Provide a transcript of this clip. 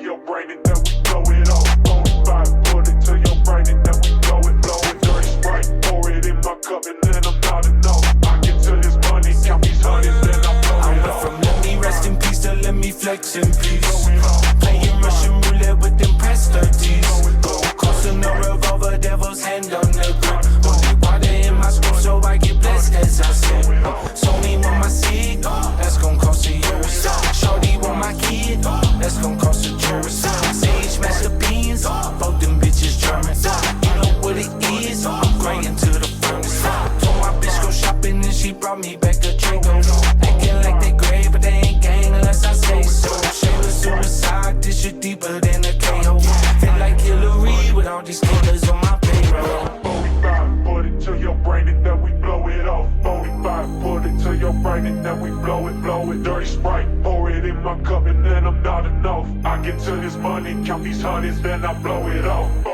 your brain and then we blow it off. 45, put it to your brain and then we blow it. Dirty Sprite, pour it in my cup and then I'm not enough. I get to this money, count these hundreds, then I blow I it went off. from let me rest in peace to let me flex in peace. Playing Russian roulette with them prestige. Gold cost and no revolver, devil's hand on the grip. Holy water in my scope so I get blessed as I sip. Sony want my seed, that's gon' cost a year. Shorty want my kid, that's gon' cost a jury. Sage master beans, both them bitches German. You know what it is, I'm great into the furnace. Told my bitch go shopping and she brought me back a Draco. Acting like they great, but they ain't gang unless I say so. Shameless suicide, this shit deeper than a KO. Feel like Hillary with all these killers on my payroll. 45, put it to your brain and then we blow it off. 45, put it to your brain and then we blow it. Dirty Sprite, pour it in my cup and then I'm not enough. I get to this money, count these hundreds, then I blow it off.